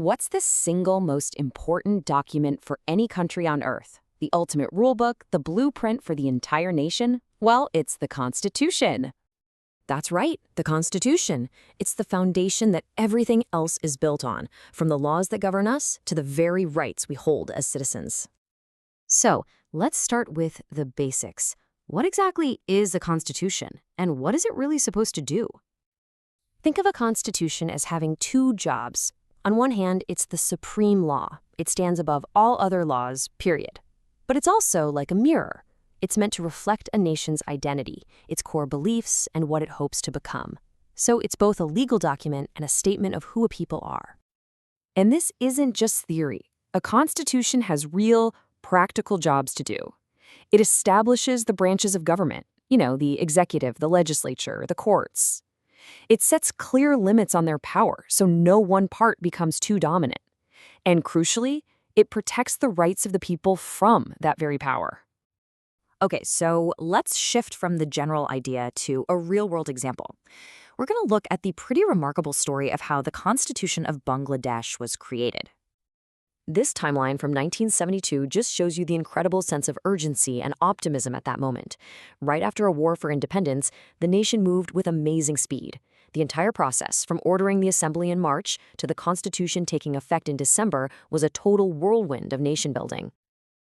What's the single most important document for any country on Earth? The ultimate rulebook, the blueprint for the entire nation? Well, it's the Constitution. That's right, the Constitution. It's the foundation that everything else is built on, from the laws that govern us to the very rights we hold as citizens. So, let's start with the basics. What exactly is a constitution, and what is it really supposed to do? Think of a constitution as having two jobs. On one hand, it's the supreme law. It stands above all other laws, period. But it's also like a mirror. It's meant to reflect a nation's identity, its core beliefs, and what it hopes to become. So it's both a legal document and a statement of who a people are. And this isn't just theory. A constitution has real, practical jobs to do. It establishes the branches of government, the executive, the legislature, the courts. It sets clear limits on their power so no one part becomes too dominant. And crucially, it protects the rights of the people from that very power. Okay, so let's shift from the general idea to a real-world example. We're going to look at the pretty remarkable story of how the Constitution of Bangladesh was created. This timeline from 1972 just shows you the incredible sense of urgency and optimism at that moment. Right after a war for independence, the nation moved with amazing speed. The entire process, from ordering the assembly in March to the Constitution taking effect in December, was a total whirlwind of nation-building.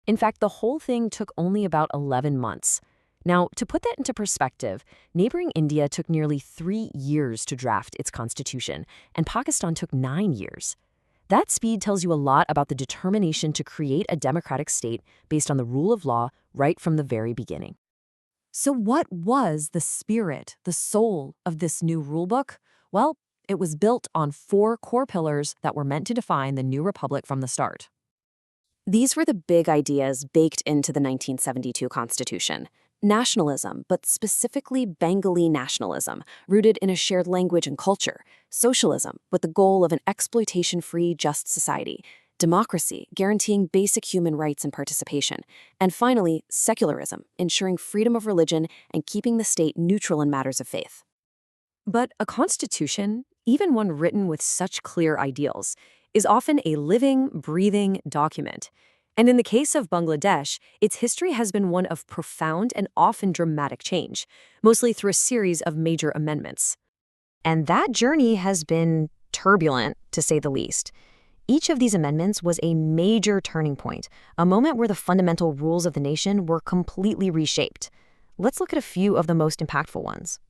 In fact, the whole thing took only about 11 months. Now, to put that into perspective, neighboring India took nearly 3 years to draft its constitution, and Pakistan took 9 years. That speed tells you a lot about the determination to create a democratic state based on the rule of law right from the very beginning. So what was the spirit, the soul of this new rulebook? Well, it was built on 4 core pillars that were meant to define the new republic from the start. These were the big ideas baked into the 1972 Constitution. Nationalism, but specifically Bengali nationalism, rooted in a shared language and culture. Socialism, with the goal of an exploitation-free, just society. Democracy, guaranteeing basic human rights and participation. And finally, secularism, ensuring freedom of religion and keeping the state neutral in matters of faith. But a constitution, even one written with such clear ideals, is often a living, breathing document. And in the case of Bangladesh, its history has been one of profound and often dramatic change, mostly through a series of major amendments. And that journey has been turbulent, to say the least. Each of these amendments was a major turning point, a moment where the fundamental rules of the nation were completely reshaped. Let's look at a few of the most impactful ones.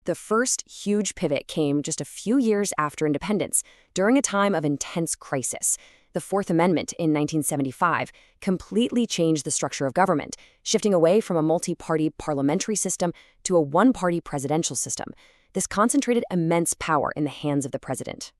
The first huge pivot came just a few years after independence, during a time of intense crisis. The Fourth Amendment in 1975 completely changed the structure of government, shifting away from a multi-party parliamentary system to a one-party presidential system. This concentrated immense power in the hands of the president.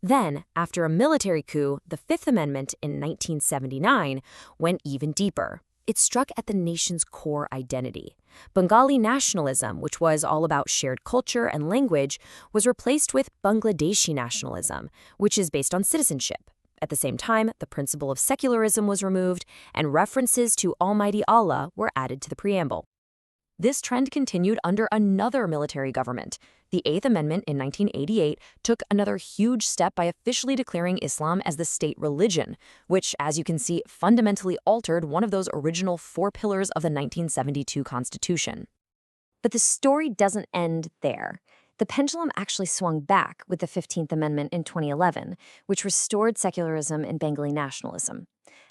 Then, after a military coup, the Fifth Amendment in 1979 went even deeper. It struck at the nation's core identity. Bengali nationalism, which was all about shared culture and language, was replaced with Bangladeshi nationalism, which is based on citizenship. At the same time, the principle of secularism was removed, and references to Almighty Allah were added to the preamble. This trend continued under another military government. The Eighth Amendment in 1988 took another huge step by officially declaring Islam as the state religion, which, as you can see, fundamentally altered one of those original 4 pillars of the 1972 Constitution. But the story doesn't end there. The pendulum actually swung back with the 15th Amendment in 2011, which restored secularism and Bengali nationalism.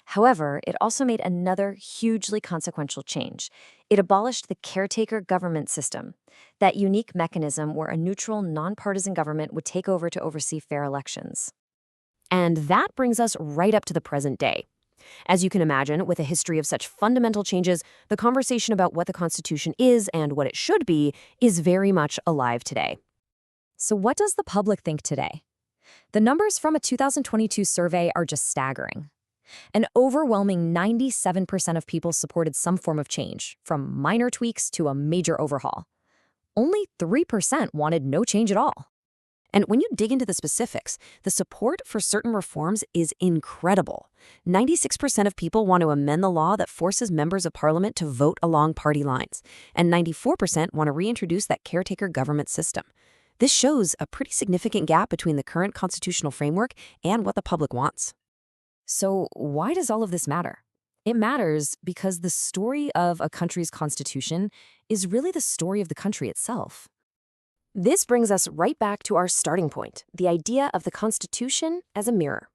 However, it also made another hugely consequential change. It abolished the Caretaker Government system, that unique mechanism where a neutral, nonpartisan government would take over to oversee fair elections. And that brings us right up to the present day. As you can imagine, with a history of such fundamental changes, the conversation about what the Constitution is and what it should be is very much alive today. So what does the public think today? The numbers from a 2022 survey are just staggering. An overwhelming 97% of people supported some form of change, from minor tweaks to a major overhaul. Only 3% wanted no change at all. And when you dig into the specifics, the support for certain reforms is incredible. 96% of people want to amend the law that forces members of parliament to vote along party lines, and 94% want to reintroduce that caretaker government system. This shows a pretty significant gap between the current constitutional framework and what the public wants. So, why does all of this matter? It matters because the story of a country's constitution is really the story of the country itself. This brings us right back to our starting point, the idea of the constitution as a mirror.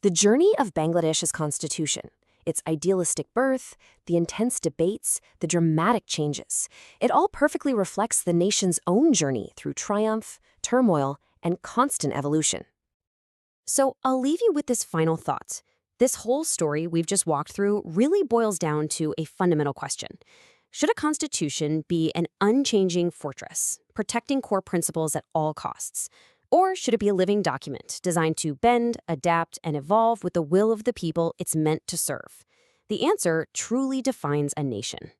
The journey of Bangladesh's constitution, its idealistic birth, the intense debates, the dramatic changes, it all perfectly reflects the nation's own journey through triumph, turmoil, and constant evolution. So I'll leave you with this final thought. This whole story we've just walked through really boils down to a fundamental question. Should a constitution be an unchanging fortress, protecting core principles at all costs? Or should it be a living document designed to bend, adapt, and evolve with the will of the people it's meant to serve? The answer truly defines a nation.